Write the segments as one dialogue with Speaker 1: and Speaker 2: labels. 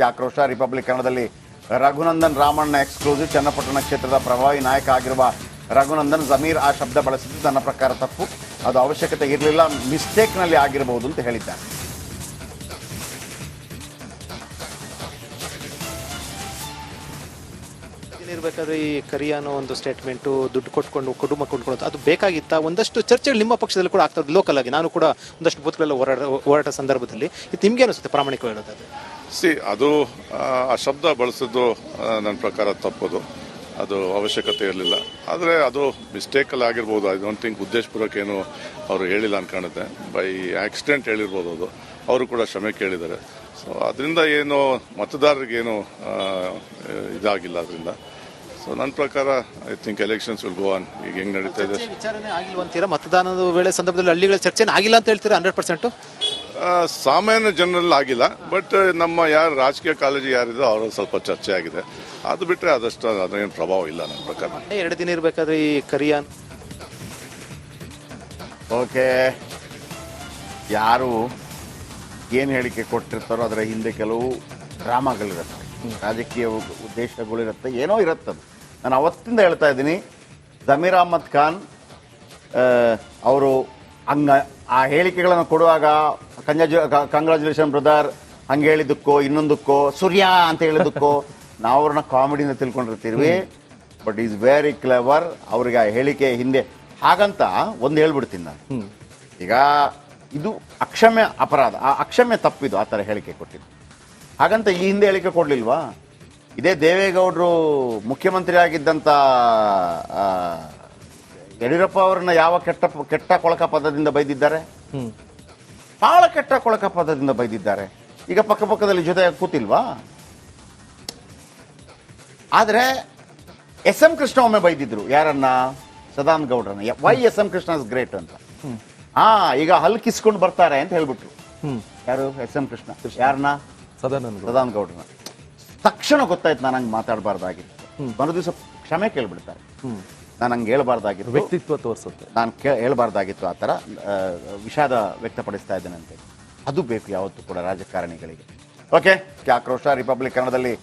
Speaker 1: ಆಕ್ರೋಶ. ರಿಪಬ್ಲಿಕ್ ಕನ್ನಡದಲ್ಲಿ ರಘುನಂದನ್ ರಾಮಣ್ಣ ಎಕ್ಸ್ಕ್ಲೂಸಿವ್. ಚನ್ನಪಟ್ಟಣ ಕ್ಷೇತ್ರದ ಪ್ರಭಾವಿ ನಾಯಕ ಆಗಿರುವ ರಘುನಂದನ್ ಜಮೀರ್ ಆ ಶಬ್ದ ಬಳಸಿದ್ದು ನನ್ನ ಪ್ರಕಾರ ತಪ್ಪು, ಅದು ಅವಶ್ಯಕತೆ ಇರಲಿಲ್ಲ, ಮಿಸ್ಟೇಕ್ನಲ್ಲಿ ಆಗಿರಬಹುದು ಅಂತ ಹೇಳಿದ್ದಾರೆ.
Speaker 2: ಇರಬೇಕಾದ್ರೆ ಈ ಕರಿಯ ಅನ್ನೋ ಒಂದು ಸ್ಟೇಟ್ಮೆಂಟು ದುಡ್ಡು ಕೊಟ್ಕೊಂಡು ಕುಟುಂಬ ಕೊಂಡ್ಕೊಳ್ಳೋದು ಅದು ಬೇಕಾಗಿತ್ತಾ? ಒಂದಷ್ಟು ಚರ್ಚೆಗಳು ನಿಮ್ಮ ಪಕ್ಷದಲ್ಲಿ ಕೂಡ ಆಗ್ತದೆ ಲೋಕಲ್ ಆಗಿ. ನಾನು ಕೂಡ ಒಂದಷ್ಟು ಬೂತ್ಗಳೆಲ್ಲ ಹೋರಾಟ ಸಂದರ್ಭದಲ್ಲಿ ಇದು ನಿಮ್ಗೆ ಅನಿಸುತ್ತೆ ಪ್ರಾಮಾಣಿಕವಾಗಿ ಹೇಳೋದಾದ್ರೆ?
Speaker 3: ಅದು ಆ ಶಬ್ದ ಬಳಸಿದ್ದು ನನ್ನ ಪ್ರಕಾರ ತಪ್ಪದು, ಅದು ಅವಶ್ಯಕತೆ ಇರಲಿಲ್ಲ. ಆದರೆ ಅದು ಮಿಸ್ಟೇಕಲ್ಲಿ ಆಗಿರ್ಬೋದು. ಐ ಡೋಂಟ್ ಥಿಂಕ್ ಉದ್ದೇಶಪೂರ್ವಕ ಏನು ಅವರು ಹೇಳಿಲ್ಲ ಅಂತ ಕಾಣುತ್ತೆ. ಬೈ ಆಕ್ಸಿಡೆಂಟ್ ಹೇಳಿರ್ಬೋದು. ಅದು ಅವರು ಕೂಡ ಕ್ಷಮೆ ಕೇಳಿದ್ದಾರೆ. ಸೊ ಅದರಿಂದ ಏನು ಮತದಾರರಿಗೇನು ಇದಾಗಿಲ್ಲ ಅದರಿಂದ. ಸೊ ನನ್ನ ಪ್ರಕಾರ I think elections will go on. ಈಗ ಹೆಂಗ್ ನಡೀತಾ ಇದೆ
Speaker 2: ವಿಚಾರನೆ ಆಗಿಲ್ವಂತೀರಾ? ಮತದಾನದ ವೇಳೆ ಸಂದರ್ಭದಲ್ಲಿ ಹಳ್ಳಿಗಳ ಚರ್ಚೆನೇ ಆಗಿಲ್ಲ ಅಂತ ಹೇಳ್ತೀರಾ? 100%
Speaker 3: ಸಾಮಾನ್ಯ ಜನರಲ್ಲಿ ಆಗಿಲ್ಲ. ಬಟ್ ನಮ್ಮ ಯಾರು ರಾಜಕೀಯ ಕಾಳಜಿ ಯಾರಿದೆ ಅವರ ಸ್ವಲ್ಪ ಚರ್ಚೆ ಆಗಿದೆ. ಅದು ಬಿಟ್ಟರೆ ಅದಷ್ಟು ಅದೇನು ಪ್ರಭಾವ ಇಲ್ಲ ನನ್ನ ಪ್ರಕಾರ.
Speaker 2: 2 ದಿನ ಇರಬೇಕಾದ್ರೆ ಈ ಕರಿಯ
Speaker 1: ಓಕೆ, ಯಾರು ಏನು ಹೇಳಿಕೆ ಕೊಟ್ಟಿರ್ತಾರೋ ಅದರ ಹಿಂದೆ ಕೆಲವು ಡ್ರಾಮಾಗಳಿರುತ್ತೆ, ರಾಜಕೀಯ ಉದ್ದೇಶಗಳಿರುತ್ತೆ, ಏನೋ ಇರುತ್ತದು. ನಾನು ಅವತ್ತಿಂದ ಹೇಳ್ತಾ ಇದ್ದೀನಿ, ಜಮೀರ್ ಅಹ್ಮದ್ ಖಾನ್ ಅವರು ಆ ಹೇಳಿಕೆಗಳನ್ನು ಕೊಡುವಾಗ ಕಂಗ್ರಾಚುಲೇಷನ್ ಬ್ರದರ್ ಹಂಗೆ ಹೇಳಿದ್ದಕ್ಕೋ ಇನ್ನೊಂದಕ್ಕೋ ಸೂರ್ಯ ಅಂತ ಹೇಳಿದ್ದಕ್ಕೋ ನಾವು ಅವ್ರನ್ನ ಕಾಮಿಡಿಯಿಂದ ತಿಳ್ಕೊಂಡಿರ್ತೀವಿ. But is very clever. ಅವ್ರಿಗೆ ಆ ಹೇಳಿಕೆ ಹಿಂದೆ ಹಾಗಂತ ಒಂದು ಹೇಳ್ಬಿಡ್ತೀನಿ ನಾನು. ಈಗ ಇದು ಅಕ್ಷಮ್ಯ ಅಪರಾಧ, ಆ ಅಕ್ಷಮ್ಯ ತಪ್ಪಿದು ಆ ಥರ ಹೇಳಿಕೆ ಕೊಟ್ಟಿದ್ದು. ಹಾಗಂತ ಈ ಹಿಂದೆ ಹೇಳಿಕೆ ಕೊಡ್ಲಿಲ್ವಾ? ಇದೇ ದೇವೇಗೌಡರು ಮುಖ್ಯಮಂತ್ರಿ ಆಗಿದ್ದಂಥ ಯಡಿಯೂರಪ್ಪ ಅವರನ್ನ ಯಾವ ಕೆಟ್ಟ ಕೊಳಕ ಪದದಿಂದ ಬೈದಿದ್ದಾರೆ, ಬಹಳ ಕೆಟ್ಟ ಕೊಳಕ ಪದದಿಂದ ಬೈದಿದ್ದಾರೆ. ಈಗ ಪಕ್ಕದಲ್ಲಿ ಜೊತೆ ಕೂತಿಲ್ವಾ? ಆದ್ರೆ ಎಸ್.ಎಂ. ಕೃಷ್ಣ ಒಮ್ಮೆ ಬೈದಿದ್ರು. ಯಾರನ್ನ? ಸದಾನಂದ ಗೌಡ್ರನ್ನ. Why S M. Krishna is great ಅಂತ. ಈಗ ಹಲ್ಕಿಸ್ಕೊಂಡು ಬರ್ತಾರೆ ಅಂತ ಹೇಳ್ಬಿಟ್ರು. ಯಾರು? ಎಸ್.ಎಂ. ಕೃಷ್ಣ. ಯಾರನ್ನ? ಸದಾನಂದ ಗೌಡ್ರನ್ನ. ತಕ್ಷಣ ಗೊತ್ತಾಯ್ತು ನಾನು ಹಂಗೆ ಮಾತಾಡಬಾರ್ದಾಗಿತ್ತು. ಮರು ದಿವಸ ಕ್ಷಮೆ ಕೇಳ್ಬಿಡ್ತಾರೆ. ನಾನು ಹಂಗೆ ಹೇಳ್ಬಾರ್ದಾಗಿತ್ತು,
Speaker 4: ವ್ಯಕ್ತಿತ್ವ ತೋರಿಸುತ್ತೆ,
Speaker 1: ನಾನು ಹೇಳ್ಬಾರ್ದಾಗಿತ್ತು, ಆ ಥರ ವಿಷಾದ ವ್ಯಕ್ತಪಡಿಸ್ತಾ ಇದ್ದೇನೆ ಅಂತ. ಅದು ಬೇಕು ಯಾವತ್ತೂ ಕೂಡ ರಾಜಕಾರಣಿಗಳಿಗೆ. ಓಕೆ, ಆಕ್ರೋಶ. ರಿಪಬ್ಲಿಕ್ ಕನ್ನಡದಲ್ಲಿ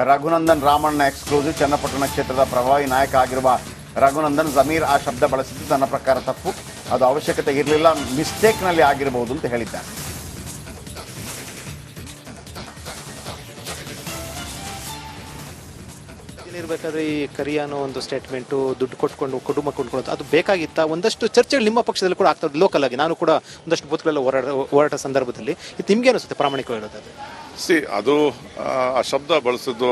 Speaker 1: ರಘುನಂದನ್ ರಾಮಣ್ಣ ಎಕ್ಸ್ಕ್ಲೂಸಿವ್. ಚನ್ನಪಟ್ಟಣ ಕ್ಷೇತ್ರದ ಪ್ರಭಾವಿ ನಾಯಕ ಆಗಿರುವ ರಘುನಂದನ್ ಜಮೀರ್ ಆ ಶಬ್ದ ಬಳಸಿದ್ದು ನನ್ನ ಪ್ರಕಾರ ತಪ್ಪು, ಅದು ಅವಶ್ಯಕತೆ ಇರಲಿಲ್ಲ, ಮಿಸ್ಟೇಕ್ನಲ್ಲಿ ಆಗಿರಬಹುದು ಅಂತ ಹೇಳಿದ್ದಾರೆ.
Speaker 2: ಇರಬೇಕಾದ್ರೆ ಈ ಕರಿಯ ಅನ್ನೋ ಒಂದು ಸ್ಟೇಟ್ಮೆಂಟು ದುಡ್ಡು ಕೊಟ್ಕೊಂಡು ಕುಟುಂಬ ಕೊಂಡ್ಕೊಳ್ಳೋದು ಅದು ಬೇಕಾಗಿತ್ತಾ? ಒಂದಷ್ಟು ಚರ್ಚೆಗಳು ನಿಮ್ಮ ಪಕ್ಷದಲ್ಲಿ ಕೂಡ ಆಗ್ತದೆ ಲೋಕಲ್ ಆಗಿ. ನಾನು ಕೂಡ ಒಂದಷ್ಟು ಬೂತ್ಗಳೆಲ್ಲ ಹೋರಾಟ ಸಂದರ್ಭದಲ್ಲಿ ಇದು ನಿಮ್ಗೆ ಅನಿಸುತ್ತೆ ಪ್ರಾಮಾಣಿಕವಾಗಿ ಹೇಳೋದಾದ್ರೆ?
Speaker 3: ಅದು ಆ ಶಬ್ದ ಬಳಸಿದ್ದು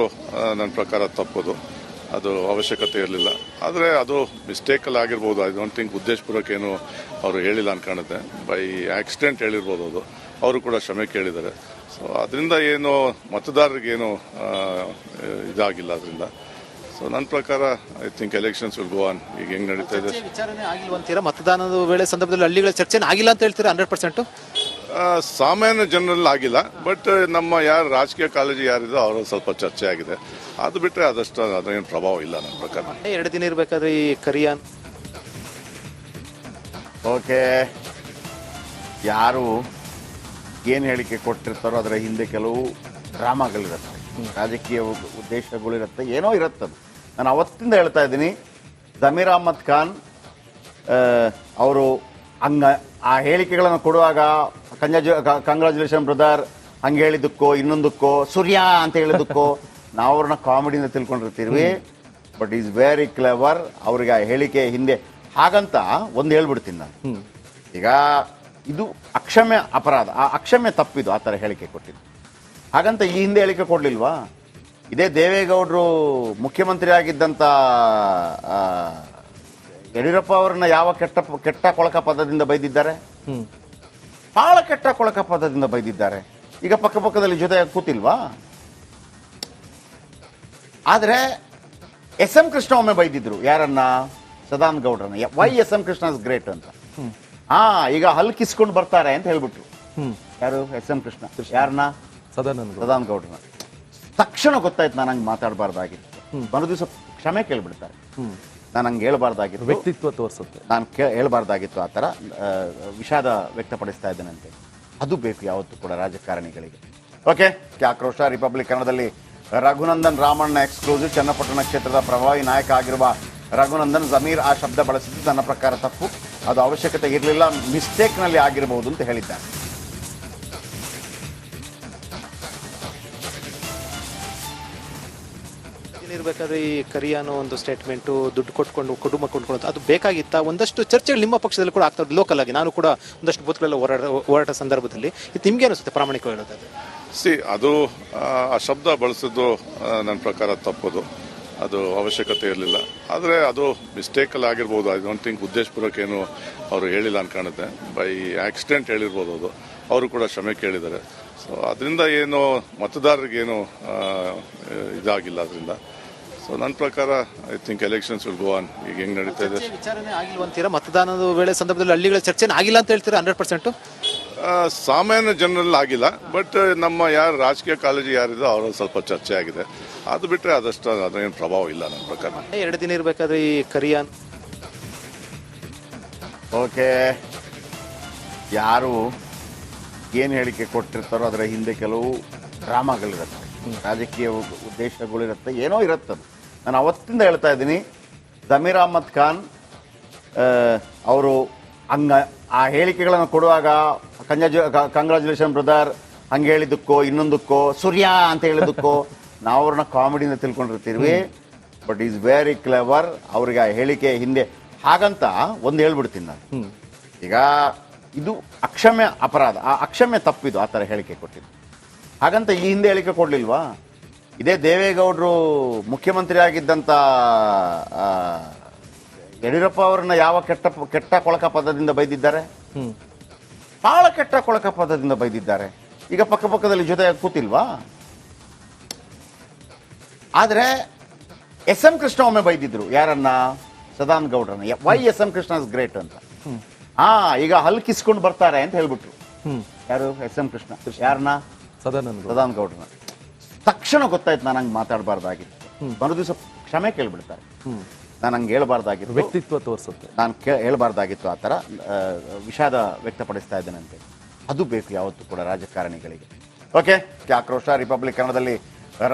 Speaker 3: ನನ್ನ ಪ್ರಕಾರ ತಪ್ಪದು, ಅದು ಅವಶ್ಯಕತೆ ಇರಲಿಲ್ಲ. ಆದರೆ ಅದು ಮಿಸ್ಟೇಕಲ್ಲಿ ಆಗಿರ್ಬೋದು. ಐ ಡೋಂಟ್ ಥಿಂಕ್ ಉದ್ದೇಶಪೂರ್ವಕ ಏನು ಅವರು ಹೇಳಿಲ್ಲ ಅಂತ ಕಾಣುತ್ತೆ. ಬೈ ಆಕ್ಸಿಡೆಂಟ್ ಹೇಳಿರ್ಬೋದು. ಅದು ಅವರು ಕೂಡ ಕ್ಷಮೆ ಕೇಳಿದ್ದಾರೆ. ಸೊ ಅದರಿಂದ ಏನು ಮತದಾರರಿಗೇನು ಇದಾಗಿಲ್ಲ ಅದರಿಂದ. ಸೊ ನನ್ನ ಪ್ರಕಾರ I think elections will go on. ಈಗ ಹೆಂಗ್ ನಡೀತಾ ಇದೆ
Speaker 2: ವಿಚಾರನೆ ಆಗಿಲ್ವಂತೀರಾ? ಮತದಾನದ ವೇಳೆ ಸಂದರ್ಭದಲ್ಲಿ ಹಳ್ಳಿಗಳ ಚರ್ಚೆನೇ ಆಗಿಲ್ಲ ಅಂತ ಹೇಳ್ತೀರಾ? 100%
Speaker 3: ಸಾಮಾನ್ಯ ಜನರಲ್ಲಿ ಆಗಿಲ್ಲ. ಬಟ್ ನಮ್ಮ ಯಾರು ರಾಜಕೀಯ ಕಾಳಜಿ ಯಾರಿದೆ ಅವರ ಸ್ವಲ್ಪ ಚರ್ಚೆ ಆಗಿದೆ. ಅದು ಬಿಟ್ಟರೆ ಅದಷ್ಟು ಅದೇನು ಪ್ರಭಾವ ಇಲ್ಲ ನನ್ನ ಪ್ರಕಾರ.
Speaker 2: 2 ದಿನ ಇರಬೇಕಾದ್ರೆ ಈ ಕರಿಯ
Speaker 1: ಓಕೆ, ಯಾರು ಏನು ಹೇಳಿಕೆ ಕೊಟ್ಟಿರ್ತಾರೋ ಅದರ ಹಿಂದೆ ಕೆಲವು ಡ್ರಾಮಾಗಳಿರುತ್ತೆ, ರಾಜಕೀಯ ಉದ್ದೇಶಗಳಿರುತ್ತೆ, ಏನೋ ಇರುತ್ತದು. ನಾನು ಅವತ್ತಿಂದ ಹೇಳ್ತಾ ಇದ್ದೀನಿ, ಜಮೀರ್ ಅಹ್ಮದ್ ಖಾನ್ ಅವರು ಆ ಹೇಳಿಕೆಗಳನ್ನು ಕೊಡುವಾಗ ಕಂಗ್ರಾಚುಲೇಷನ್ ಬ್ರದರ್ ಹಂಗೆ ಹೇಳಿದ್ದಕ್ಕೋ ಇನ್ನೊಂದಕ್ಕೋ ಸೂರ್ಯ ಅಂತ ಹೇಳಿದ್ದಕ್ಕೋ ನಾವು ಅವ್ರನ್ನ ಕಾಮಿಡಿಯಿಂದ ತಿಳ್ಕೊಂಡಿರ್ತೀವಿ. But is very clever. ಅವ್ರಿಗೆ ಆ ಹೇಳಿಕೆ ಹಿಂದೆ ಹಾಗಂತ ಒಂದು ಹೇಳ್ಬಿಡ್ತೀನಿ ನಾನು. ಈಗ ಇದು ಅಕ್ಷಮ್ಯ ಅಪರಾಧ, ಆ ಅಕ್ಷಮ್ಯ ತಪ್ಪಿದು ಆ ಥರ ಹೇಳಿಕೆ ಕೊಟ್ಟಿದ್ದು. ಹಾಗಂತ ಈ ಹಿಂದೆ ಹೇಳಿಕೆ ಕೊಡ್ಲಿಲ್ವಾ? ಇದೇ ದೇವೇಗೌಡರು ಮುಖ್ಯಮಂತ್ರಿ ಆಗಿದ್ದಂಥ ಯಡಿಯೂರಪ್ಪ ಅವರನ್ನ ಯಾವ ಕೆಟ್ಟ ಕೊಳಕ ಪದದಿಂದ ಬೈದಿದ್ದಾರೆ, ಬಹಳ ಕೆಟ್ಟ ಕೊಳಕ ಪದದಿಂದ ಬೈದಿದ್ದಾರೆ. ಈಗ ಪಕ್ಕದಲ್ಲಿ ಜೊತೆ ಕೂತಿಲ್ವಾ? ಆದ್ರೆ ಎಸ್.ಎಂ. ಕೃಷ್ಣ ಒಮ್ಮೆ ಬೈದಿದ್ರು. ಯಾರನ್ನ? ಸದಾನಂದ ಗೌಡ್ರನ್ನ. Why S M. Krishna is great ಅಂತ. ಈಗ ಹಲ್ಕಿಸ್ಕೊಂಡು ಬರ್ತಾರೆ ಅಂತ ಹೇಳ್ಬಿಟ್ರು. ಯಾರು? ಎಸ್.ಎಂ. ಕೃಷ್ಣ. ಯಾರನ್ನ? ಸದಾನಂದ ಗೌಡ್ರನ್ನ. ತಕ್ಷಣ ಗೊತ್ತಾಯ್ತು ನಾನು ಹಂಗೆ ಮಾತಾಡಬಾರ್ದಾಗಿತ್ತು, ಮರು ದಿವಸ ಕ್ಷಮೆ ಕೇಳ್ಬಿಡ್ತಾರೆ. ನಾನು ಹಂಗೆ ಹೇಳ್ಬಾರ್ದಾಗಿತ್ತು,
Speaker 4: ವ್ಯಕ್ತಿತ್ವ ತೋರಿಸುತ್ತೆ,
Speaker 1: ನಾನು ಹೇಳ್ಬಾರ್ದಾಗಿತ್ತು, ಆ ಥರ ವಿಷಾದ ವ್ಯಕ್ತಪಡಿಸ್ತಾ ಇದ್ದೇನೆ ಅಂತ. ಅದು ಬೇಕು ಯಾವತ್ತೂ ಕೂಡ ರಾಜಕಾರಣಿಗಳಿಗೆ. ಓಕೆ ಆಕ್ರೋಶ ರಿಪಬ್ಲಿಕ್ ಕನ್ನಡದಲ್ಲಿ ರಘುನಂದನ್ ರಾಮಣ್ಣ ಎಕ್ಸ್ಕ್ಲೂಸಿವ್. ಚನ್ನಪಟ್ಟಣ ಕ್ಷೇತ್ರದ ಪ್ರಭಾವಿ ನಾಯಕ ಆಗಿರುವ ರಘುನಂದನ್ ಜಮೀರ್ ಆ ಶಬ್ದ ಬಳಸಿದ್ದು ನನ್ನ ಪ್ರಕಾರ ತಪ್ಪು, ಅದು ಅವಶ್ಯಕತೆ ಇರಲಿಲ್ಲ, ಮಿಸ್ಟೇಕ್ನಲ್ಲಿ ಆಗಿರಬಹುದು ಅಂತ ಹೇಳಿದ್ದಾರೆ.
Speaker 2: ಇರ್ಬೇಕಾದ್ರೆ ಈ ಕರಿಯಾನೋ ಒಂದು ಸ್ಟೇಟ್ಮೆಂಟು ದುಡ್ಡು ಕೊಟ್ಕೊಂಡು ಕುಟುಂಬ ಕೊಂಡ್ಕೊಳ್ಳೋದು ಅದು ಬೇಕಾಗಿತ್ತಾ? ಒಂದಷ್ಟು ಚರ್ಚೆಗಳು ನಿಮ್ಮ ಪಕ್ಷದಲ್ಲಿ ಕೂಡ ಆಗ್ತಾ ಲೋಕಲ್ ಆಗಿ. ನಾನು ಕೂಡ ಒಂದಷ್ಟು ಬೂತ್ಗಳೆಲ್ಲ ಹೋರಾಟ ಸಂದರ್ಭದಲ್ಲಿ ಇದು ನಿಮ್ಗೆ ಅನಿಸುತ್ತೆ ಪ್ರಾಮಾಣಿಕವಾಗಿ ಹೇಳೋದಾದ್ರೆ?
Speaker 3: ಅದು ಆ ಶಬ್ದ ಬಳಸಿದ್ದು ನನ್ನ ಪ್ರಕಾರ ತಪ್ಪದು, ಅದು ಅವಶ್ಯಕತೆ ಇರಲಿಲ್ಲ. ಆದರೆ ಅದು ಮಿಸ್ಟೇಕಲ್ಲಿ ಆಗಿರ್ಬೋದು. ಐ ಡೋಂಟ್ ಥಿಂಕ್ ಉದ್ದೇಶಪೂರ್ವಕ ಏನು ಅವರು ಹೇಳಿಲ್ಲ ಅಂತ ಕಾಣುತ್ತೆ. ಬೈ ಆಕ್ಸಿಡೆಂಟ್ ಹೇಳಿರ್ಬೋದು. ಅದು ಅವರು ಕೂಡ ಕ್ಷಮೆ ಕೇಳಿದ್ದಾರೆ. ಸೊ ಅದರಿಂದ ಏನು ಮತದಾರರಿಗೇನು ಇದಾಗಿಲ್ಲ ಅದರಿಂದ. ಸೊ ನನ್ನ ಪ್ರಕಾರ I think elections will go on. ಈಗ ಹೆಂಗ್ ನಡೀತಾ ಇದೆ
Speaker 2: ವಿಚಾರನೆ ಆಗಿಲ್ಲ ಅಂತೀರಾ? ಮತದಾನದ ವೇಳೆ ಸಂದರ್ಭದಲ್ಲಿ ಹಳ್ಳಿಗಳ ಚರ್ಚೆನೇ ಆಗಿಲ್ಲ ಅಂತ ಹೇಳ್ತೀರಾ? 100%?
Speaker 3: ಸಾಮಾನ್ಯ ಜನರಲ್ಲಿ ಆಗಿಲ್ಲ. ಬಟ್ ನಮ್ಮ ಯಾರು ರಾಜಕೀಯ ಕಾಳಜಿ ಯಾರಿದೆ ಅವರ ಸ್ವಲ್ಪ ಚರ್ಚೆ ಆಗಿದೆ. ಅದು ಬಿಟ್ಟರೆ ಅದಷ್ಟು ಅದೇನು ಪ್ರಭಾವ ಇಲ್ಲ ನನ್ನ ಪ್ರಕಾರ.
Speaker 2: 2 ದಿನ ಇರಬೇಕಾದ್ರೆ ಈ ಕರಿಯಾನ್
Speaker 1: ಓಕೆ, ಯಾರು ಏನು ಹೇಳಿಕೆ ಕೊಟ್ಟಿರ್ತಾರೋ ಅದರ ಹಿಂದೆ ಕೆಲವು ಡ್ರಾಮಾಗಳಿರುತ್ತೆ, ರಾಜಕೀಯ ಉದ್ದೇಶಗಳಿರುತ್ತೆ, ಏನೋ ಇರುತ್ತದು. ನಾನು ಅವತ್ತಿಂದ ಹೇಳ್ತಾ ಇದ್ದೀನಿ, ಜಮೀರ್ ಅಹ್ಮದ್ ಖಾನ್ ಅವರು ಆ ಹೇಳಿಕೆಗಳನ್ನು ಕೊಡುವಾಗ ಕಂಗ್ರಾಚುಲೇಷನ್ ಬ್ರದರ್ ಹಂಗೆ ಹೇಳಿದ್ದಕ್ಕೋ ಇನ್ನೊಂದಕ್ಕೋ ಸೂರ್ಯ ಅಂತ ಹೇಳಿದ್ದಕ್ಕೋ ನಾವು ಅವ್ರನ್ನ ಕಾಮಿಡಿಯಿಂದ ತಿಳ್ಕೊಂಡಿರ್ತೀವಿ. But is very clever. ಅವ್ರಿಗೆ ಆ ಹೇಳಿಕೆ ಹಿಂದೆ ಹಾಗಂತ ಒಂದು ಹೇಳ್ಬಿಡ್ತೀನಿ ನಾನು. ಈಗ ಇದು ಅಕ್ಷಮ್ಯ ಅಪರಾಧ, ಆ ಅಕ್ಷಮ್ಯ ತಪ್ಪಿದು ಆ ಥರ ಹೇಳಿಕೆ ಕೊಟ್ಟಿದ್ದು. ಹಾಗಂತ ಈ ಹಿಂದೆ ಹೇಳಿಕೆ ಕೊಡಲಿಲ್ವಾ? ಇದೇ ದೇವೇಗೌಡರು ಮುಖ್ಯಮಂತ್ರಿ ಆಗಿದ್ದಂಥ ಯಡಿಯೂರಪ್ಪ ಅವರನ್ನ ಯಾವ ಕೆಟ್ಟ ಕೊಳಕ ಪದದಿಂದ ಬೈದಿದ್ದಾರೆ? ಬಹಳ ಕೆಟ್ಟ ಕೊಳಕ ಪದದಿಂದ ಬೈದಿದ್ದಾರೆ. ಈಗ ಪಕ್ಕದಲ್ಲಿ ಜೊತೆ ಕೂತಿಲ್ವಾ? ಆದ್ರೆ ಎಸ್ ಎಂ ಕೃಷ್ಣ ಒಮ್ಮೆ ಬೈದಿದ್ರು. ಯಾರನ್ನ? ಸದಾನಂದ ಗೌಡ್ರನ್ನ. Why S M Krishna is great ಅಂತ. ಈಗ ಹಲ್ಕಿಸ್ಕೊಂಡು ಬರ್ತಾರೆ ಅಂತ ಹೇಳ್ಬಿಟ್ರು. ಯಾರು? S M Krishna. ಯಾರನ್ನ? ಸದಾನಂದ ಗೌಡ್ರನ್ನ. ತಕ್ಷಣ ಗೊತ್ತಾಯ್ತು ನಾನು ಹಂಗೆ ಮಾತಾಡಬಾರ್ದಾಗಿತ್ತು. ಮರು ದಿವಸ ಕ್ಷಮೆ ಕೇಳ್ಬಿಡ್ತಾರೆ. ನಾನು ಹಂಗೆ ಹೇಳ್ಬಾರ್ದಾಗಿತ್ತು,
Speaker 4: ವ್ಯಕ್ತಿತ್ವ ತೋರಿಸುತ್ತೆ.
Speaker 1: ನಾನು ಹೇಳ್ಬಾರ್ದಾಗಿತ್ತು, ಆ ಥರ ವಿಷಾದ ವ್ಯಕ್ತಪಡಿಸ್ತಾ ಇದ್ದೇನಂತೆ. ಅದು ಬೇಕು ಯಾವತ್ತೂ ಕೂಡ ರಾಜಕಾರಣಿಗಳಿಗೆ. ಓಕೆ, ಆಕ್ರೋಶ ರಿಪಬ್ಲಿಕ್ ಕನ್ನಡದಲ್ಲಿ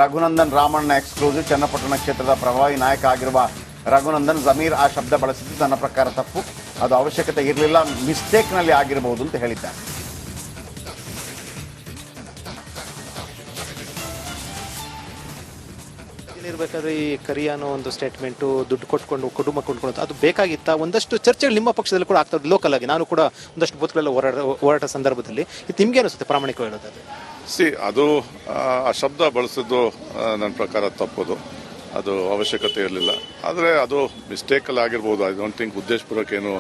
Speaker 1: ರಘುನಂದನ್ ರಾಮಣ್ಣ ಎಕ್ಸ್ಕ್ಲೂಸಿವ್. ಚನ್ನಪಟ್ಟಣ ಕ್ಷೇತ್ರದ ಪ್ರಭಾವಿ ನಾಯಕ ಆಗಿರುವ ರಘುನಂದನ್ ಜಮೀರ್ ಆ ಶಬ್ದ ಬಳಸಿದ್ದು ನನ್ನ ಪ್ರಕಾರ ತಪ್ಪು, ಅದು ಅವಶ್ಯಕತೆ ಇರಲಿಲ್ಲ, ಮಿಸ್ಟೇಕ್ನಲ್ಲಿ ಆಗಿರಬಹುದು ಅಂತ ಹೇಳಿದ್ದಾರೆ.
Speaker 2: ಇರ್ಬೇಕಾದ್ರೆ ಈ ಕರಿಯಾನೋ ಒಂದು ಸ್ಟೇಟ್ಮೆಂಟು ದುಡ್ಡು ಕೊಟ್ಕೊಂಡು ಕುಟುಂಬ ಕೊಂಡ್ಕೊಳ್ಳೋದು ಅದು ಬೇಕಾಗಿತ್ತಾ? ಒಂದಷ್ಟು ಚರ್ಚೆಗಳು ನಿಮ್ಮ ಪಕ್ಷದಲ್ಲಿ ಕೂಡ ಆಗ್ತಾ ಲೋಕಲ್ ಆಗಿ. ನಾನು ಕೂಡ ಒಂದಷ್ಟು ಬೂತ್ಗಳೆಲ್ಲ ಹೋರಾಟ ಸಂದರ್ಭದಲ್ಲಿ ಇದು ನಿಮ್ಗೆ ಅನಿಸುತ್ತೆ ಪ್ರಾಮಾಣಿಕವಾಗಿ ಹೇಳೋದಾದ್ರೆ?
Speaker 3: ಅದು ಆ ಶಬ್ದ ಬಳಸಿದ್ದು ನನ್ನ ಪ್ರಕಾರ ತಪ್ಪದು, ಅದು ಅವಶ್ಯಕತೆ ಇರಲಿಲ್ಲ. ಆದರೆ ಅದು ಮಿಸ್ಟೇಕಲ್ಲಿ ಆಗಿರ್ಬೋದು. ಐ ಡೋಂಟ್ ಥಿಂಕ್ ಉದ್ದೇಶಪೂರ್ವಕ ಏನು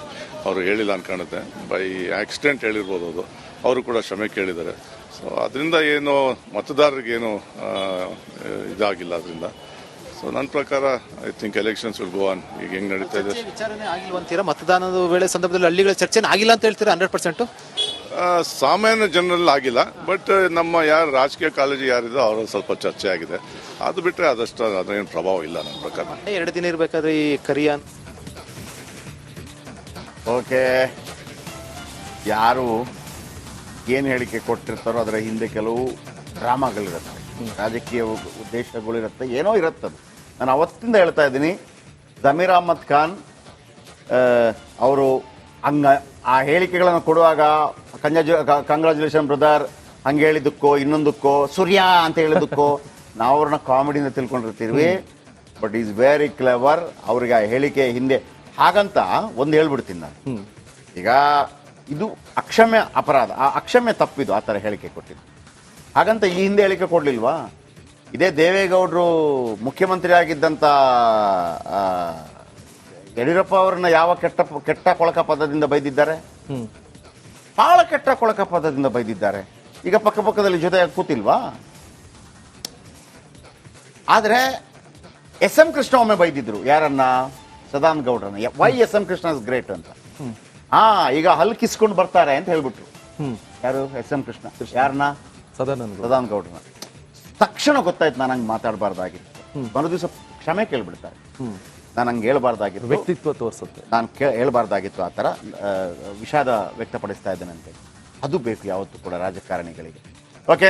Speaker 3: ಅವರು ಹೇಳಿಲ್ಲ ಅಂತ ಕಾಣುತ್ತೆ. ಬೈ ಆಕ್ಸಿಡೆಂಟ್ ಹೇಳಿರ್ಬೋದು. ಅದು ಅವರು ಕೂಡ ಕ್ಷಮೆ ಕೇಳಿದ್ದಾರೆ. ಸೊ ಅದರಿಂದ ಏನು ಮತದಾರರಿಗೇನು ಇದಾಗಿಲ್ಲ ಅದರಿಂದ. ಸೊ ನನ್ನ ಪ್ರಕಾರ I think elections will go on. ಈಗ ಹೆಂಗ್ ನಡೀತಾ ಇದೆ
Speaker 2: ವಿಚಾರನೆ ಆಗಿಲ್ಲ ಅಂತೀರಾ? ಮತದಾನದ ವೇಳೆ ಸಂದರ್ಭದಲ್ಲಿ ಹಳ್ಳಿಗಳ ಚರ್ಚೆನೇ ಆಗಿಲ್ಲ ಅಂತ ಹೇಳ್ತೀರಾ? 100%?
Speaker 3: ಸಾಮಾನ್ಯ ಜನರಲ್ಲಿ ಆಗಿಲ್ಲ. ಬಟ್ ನಮ್ಮ ಯಾರು ರಾಜಕೀಯ ಕಾಳಜಿ ಯಾರಿದೆ ಅವರ ಸ್ವಲ್ಪ ಚರ್ಚೆ ಆಗಿದೆ. ಅದು ಬಿಟ್ಟರೆ ಅದಷ್ಟು ಅದೇನು ಪ್ರಭಾವ ಇಲ್ಲ ನನ್ನ ಪ್ರಕಾರ.
Speaker 2: 2 ದಿನ ಇರಬೇಕಾದ್ರೆ ಈ ಕರಿಯಾನ್
Speaker 1: ಓಕೆ, ಯಾರು ಏನು ಹೇಳಿಕೆ ಕೊಟ್ಟಿರ್ತಾರೋ ಅದರ ಹಿಂದೆ ಕೆಲವು ಡ್ರಾಮಾಗಳಿರುತ್ತೆ, ರಾಜಕೀಯ ಉದ್ದೇಶಗಳಿರುತ್ತೆ, ಏನೋ ಇರುತ್ತದು. ನಾನು ಅವತ್ತಿಂದ ಹೇಳ್ತಾ ಇದ್ದೀನಿ, ಜಮೀರ್ ಅಹ್ಮದ್ ಖಾನ್ ಅವರು ಆ ಹೇಳಿಕೆಗಳನ್ನು ಕೊಡುವಾಗ ಕಂಗ್ರಾಚುಲೇಷನ್ ಬ್ರದರ್ ಹಂಗೆ ಹೇಳಿದ್ದಕ್ಕೋ ಇನ್ನೊಂದಕ್ಕೋ ಸೂರ್ಯ ಅಂತ ಹೇಳಿದ್ದಕ್ಕೋ ನಾವು ಅವ್ರನ್ನ ಕಾಮಿಡಿಯಿಂದ ತಿಳ್ಕೊಂಡಿರ್ತೀವಿ. But is very clever. ಅವ್ರಿಗೆ ಆ ಹೇಳಿಕೆ ಹಿಂದೆ ಹಾಗಂತ ಒಂದು ಹೇಳ್ಬಿಡ್ತೀನಿ ನಾನು. ಈಗ ಇದು ಅಕ್ಷಮ್ಯ ಅಪರಾಧ, ಆ ಅಕ್ಷಮ್ಯ ತಪ್ಪಿದು ಆ ಥರ ಹೇಳಿಕೆ ಕೊಟ್ಟಿದ್ದು. ಹಾಗಂತ ಈ ಹಿಂದೆ ಹೇಳಿಕೆ ಕೊಡಲಿಲ್ವಾ? ಇದೇ ದೇವೇಗೌಡರು ಮುಖ್ಯಮಂತ್ರಿ ಆಗಿದ್ದಂಥ ಯಡಿಯೂರಪ್ಪ ಅವರನ್ನ ಯಾವ ಕೆಟ್ಟ ಕೊಳಕ ಪದದಿಂದ ಬೈದಿದ್ದಾರೆ? ಬಹಳ ಕೆಟ್ಟ ಕೊಳಕ ಪದದಿಂದ ಬೈದಿದ್ದಾರೆ. ಈಗ ಪಕ್ಕದಲ್ಲಿ ಜೊತೆ ಕೂತಿಲ್ವಾ? ಆದ್ರೆ ಎಸ್ ಎಂ ಕೃಷ್ಣ ಒಮ್ಮೆ ಬೈದಿದ್ರು. ಯಾರನ್ನ? ಸದಾನಂದ ಗೌಡ್ರನ್ನ. Why S M Krishna is great ಅಂತ. ಈಗ ಹಲ್ಕಿಸ್ಕೊಂಡು ಬರ್ತಾರೆ ಅಂತ ಹೇಳ್ಬಿಟ್ರು. ಯಾರು? S M Krishna. ಯಾರನ್ನ? ಸದಾನಂದ ಗೌಡ್ರನ್ನ. ತಕ್ಷಣ ಗೊತ್ತಾಯ್ತು ನಾನು ಹಂಗೆ ಮಾತಾಡಬಾರ್ದಾಗಿತ್ತು. ಮರು ದಿವಸ ಕ್ಷಮೆ ಕೇಳ್ಬಿಡ್ತಾರೆ. ನಾನು ಹಂಗೆ ಹೇಳ್ಬಾರ್ದಾಗಿತ್ತು,
Speaker 4: ವ್ಯಕ್ತಿತ್ವ ತೋರಿಸುತ್ತೆ.
Speaker 1: ನಾನು ಹೇಳ್ಬಾರ್ದಾಗಿತ್ತು, ಆ ಥರ ವಿಷಾದ ವ್ಯಕ್ತಪಡಿಸ್ತಾ ಇದ್ದೇನಂತೆ. ಅದು ಬೇಕು ಯಾವತ್ತೂ ಕೂಡ ರಾಜಕಾರಣಿಗಳಿಗೆ. ಓಕೆ,